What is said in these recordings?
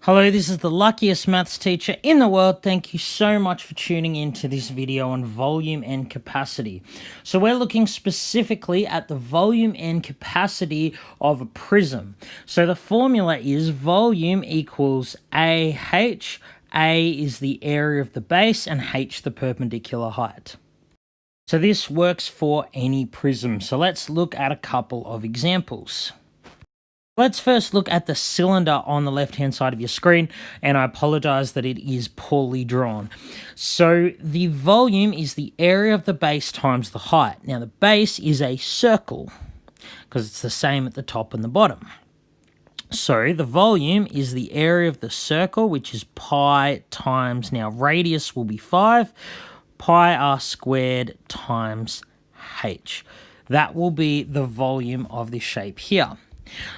Hello, this is the luckiest maths teacher in the world. Thank you so much for tuning into this video on volume and capacity. So we're looking specifically at the volume and capacity of a prism. So the formula is volume equals AH. A is the area of the base and H the perpendicular height. So this works for any prism. So let's look at a couple of examples. Let's first look at the cylinder on the left-hand side of your screen, and I apologize that it is poorly drawn. So the volume is the area of the base times the height. Now the base is a circle, because it's the same at the top and the bottom. So the volume is the area of the circle, which is pi times, now radius will be 5, pi r squared times h. That will be the volume of this shape here.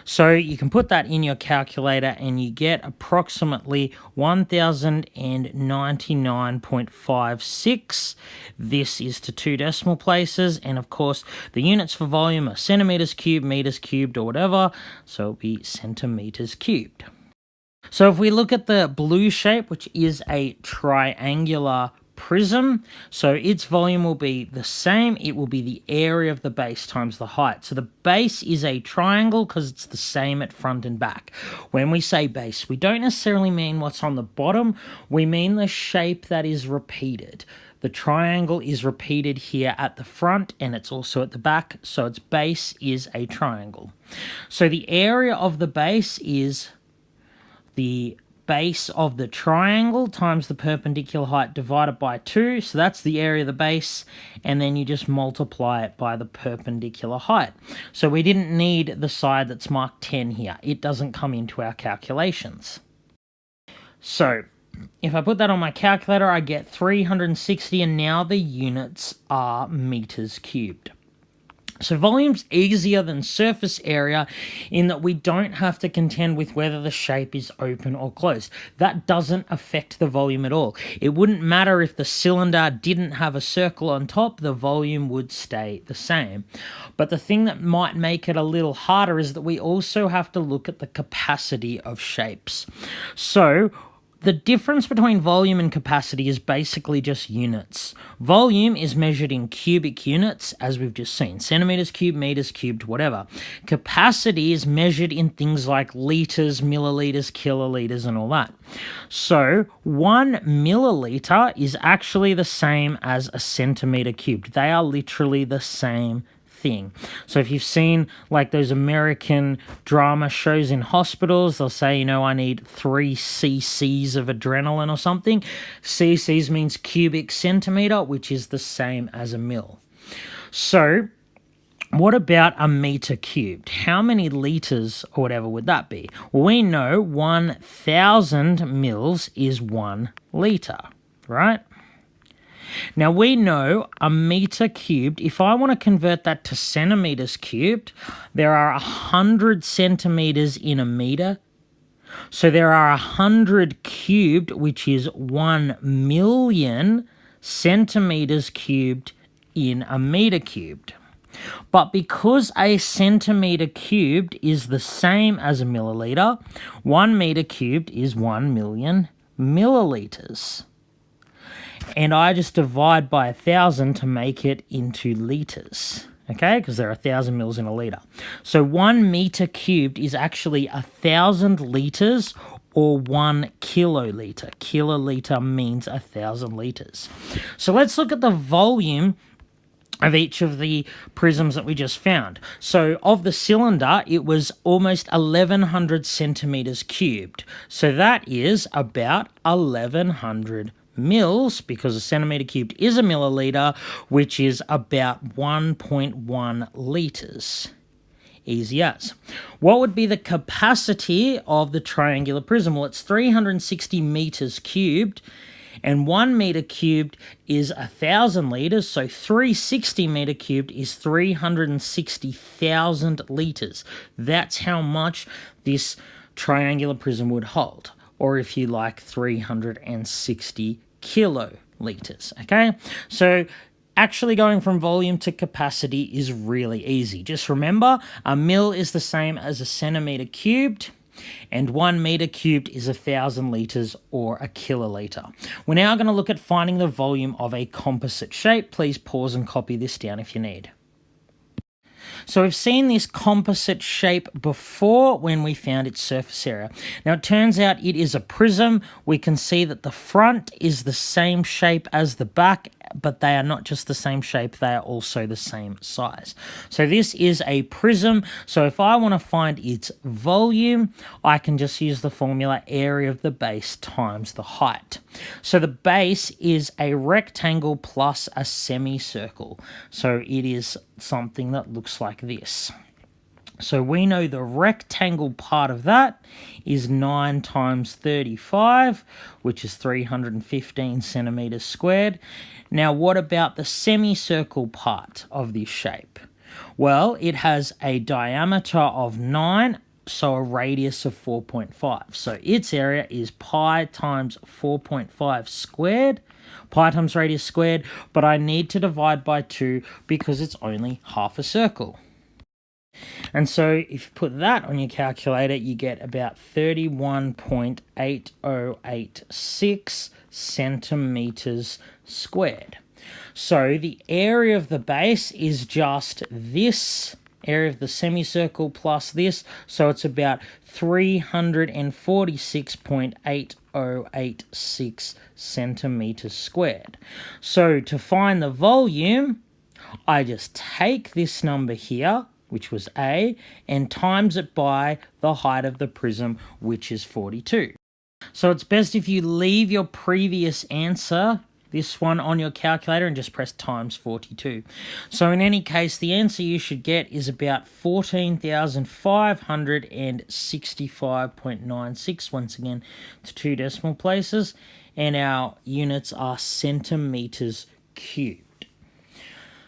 So you can put that in your calculator and you get approximately 1099.56. This is to 2 decimal places, and of course the units for volume are centimeters cubed, meters cubed, or whatever, so it'll be centimeters cubed. So if we look at the blue shape, which is a triangular prism, so its volume will be the same. It will be the area of the base times the height. So the base is a triangle because it's the same at front and back. When we say base, we don't necessarily mean what's on the bottom. We mean the shape that is repeated. The triangle is repeated here at the front and it's also at the back, so its base is a triangle. So the area of the base is the base of the triangle times the perpendicular height divided by 2, so that's the area of the base, and then you just multiply it by the perpendicular height. So we didn't need the side that's marked 10 here. It doesn't come into our calculations. So if I put that on my calculator, I get 360, and now the units are meters cubed. So volume's easier than surface area in that we don't have to contend with whether the shape is open or closed. That doesn't affect the volume at all. It wouldn't matter if the cylinder didn't have a circle on top, the volume would stay the same. But the thing that might make it a little harder is that we also have to look at the capacity of shapes. So the difference between volume and capacity is basically just units. Volume is measured in cubic units, as we've just seen, centimeters cubed, meters cubed, whatever. Capacity is measured in things like liters, milliliters, kiloliters, and all that. So 1 milliliter is actually the same as a centimeter cubed. They are literally the same thing. So if you've seen like those American drama shows in hospitals, they'll say, you know, I need 3 cc's of adrenaline or something. Cc's means cubic centimeter, which is the same as a mil. So what about a meter cubed? How many liters or whatever would that be? Well, we know 1,000 mils is 1 liter, right? Now we know a meter cubed, if I want to convert that to centimeters cubed, there are 100 centimeters in a meter. So there are 100 cubed, which is 1 million centimeters cubed in a meter cubed. But because a centimeter cubed is the same as a milliliter, 1 meter cubed is 1 million milliliters. And I just divide by 1,000 to make it into liters, okay? Because there are 1,000 mils in a liter. So 1 meter cubed is actually 1,000 liters or 1 kiloliter. Kiloliter means 1,000 liters. So let's look at the volume of each of the prisms that we just found. So of the cylinder, it was almost 1,100 centimeters cubed. So that is about 1,100 mils, because a centimeter cubed is a milliliter, which is about 1.1 liters. Easy as. What would be the capacity of the triangular prism? Well, it's 360 meters cubed, and 1 meter cubed is 1,000 liters, so 360 meter cubed is 360,000 liters. That's how much this triangular prism would hold. Or if you like, 360 kiloliters, okay? So actually going from volume to capacity is really easy. Just remember, a mil is the same as a centimeter cubed, And 1 meter cubed is 1,000 litres or a kilolitre. We're now going to look at finding the volume of a composite shape. Please pause and copy this down if you need. So we've seen this composite shape before when we found its surface area. Now it turns out it is a prism. We can see that the front is the same shape as the back, but they are not just the same shape, they are also the same size. So this is a prism. So if I want to find its volume, I can just use the formula area of the base times the height. So the base is a rectangle plus a semicircle. So it is something that looks like this. So we know the rectangle part of that is 9 times 35, which is 315 centimeters squared. Now, what about the semicircle part of this shape? Well, it has a diameter of 9, so a radius of 4.5. So its area is pi times 4.5 squared, pi times radius squared, but I need to divide by 2 because it's only half a circle. And so if you put that on your calculator, you get about 31.8086 centimeters squared. So the area of the base is just this area of the semicircle plus this, so it's about 346.8086 centimeters squared. So to find the volume, I just take this number here, which was A, and times it by the height of the prism, which is 42. So it's best if you leave your previous answer, this one, on your calculator and just press times 42. So in any case, the answer you should get is about 14,565.96. Once again, it's 2 decimal places, and our units are centimeters cubed.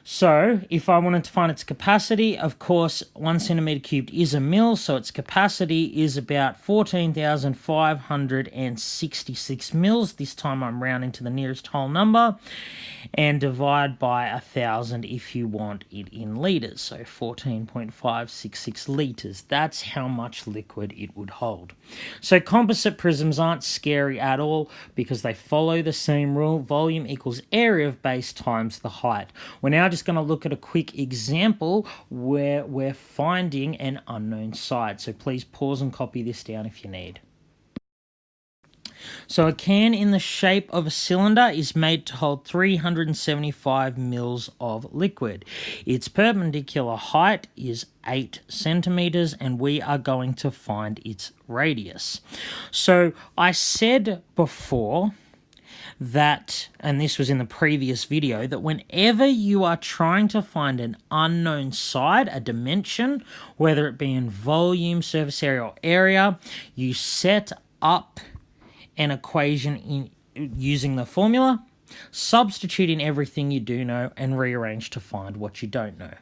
So if I wanted to find its capacity, of course, 1 centimeter cubed is a mil, so its capacity is about 14,566 mils. This time I'm rounding to the nearest whole number, and divide by 1,000 if you want it in litres, so 14.566 litres. That's how much liquid it would hold. So composite prisms aren't scary at all because they follow the same rule. Volume equals area of base times the height. We're now just going to look at a quick example where we're finding an unknown side. So please pause and copy this down if you need. So a can in the shape of a cylinder is made to hold 375 mils of liquid. Its perpendicular height is 8 centimeters, and we are going to find its radius. So I said before that, and this was in the previous video, that whenever you are trying to find an unknown side, a dimension, whether it be in volume, surface area, or area, you set up an equation in using the formula, substitute in everything you do know, and rearrange to find what you don't know.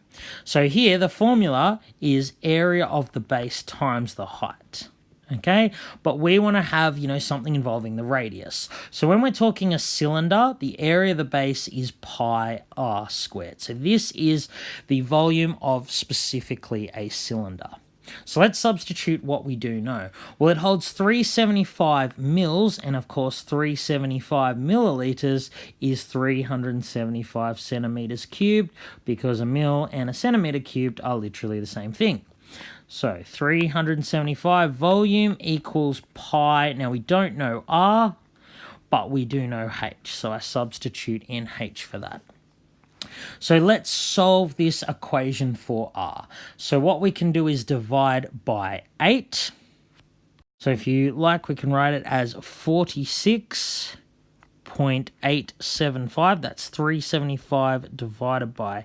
So here the formula is area of the base times the height. Okay, but we want to have, something involving the radius. So when we're talking a cylinder, the area of the base is pi r squared. So this is the volume of specifically a cylinder. So let's substitute what we do know. Well, it holds 375 mils, and of course 375 milliliters is 375 centimeters cubed, because a mil and a centimeter cubed are literally the same thing. So 375 volume equals pi. Now we don't know r, but we do know h, so I substitute in h for that. So let's solve this equation for r. So what we can do is divide by 8. So if you like, we can write it as 46.875. That's 375 divided by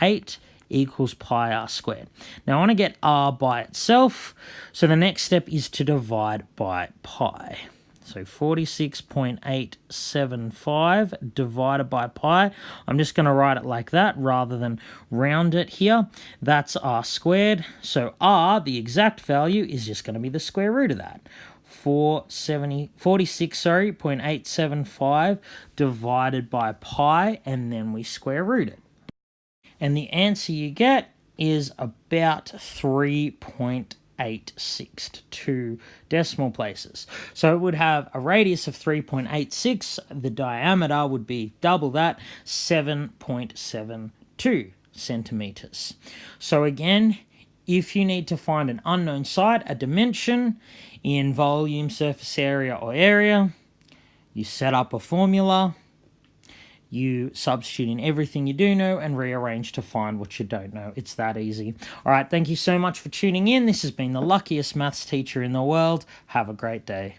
8 equals pi r squared. Now I want to get r by itself, so the next step is to divide by pi. So 46.875 divided by pi. I'm just going to write it like that rather than round it here. That's r squared. So r, the exact value, is just going to be the square root of that. 46.875 divided by pi, and then we square root it. And the answer you get is about 3.8. 3.862 decimal places. So it would have a radius of 3.86. The diameter would be double that, 7.72 centimeters. So again, if you need to find an unknown site, a dimension in volume, surface area, or area, you set up a formula, you substitute in everything you do know, and rearrange to find what you don't know. It's that easy. All right, thank you so much for tuning in. This has been the luckiest maths teacher in the world. Have a great day.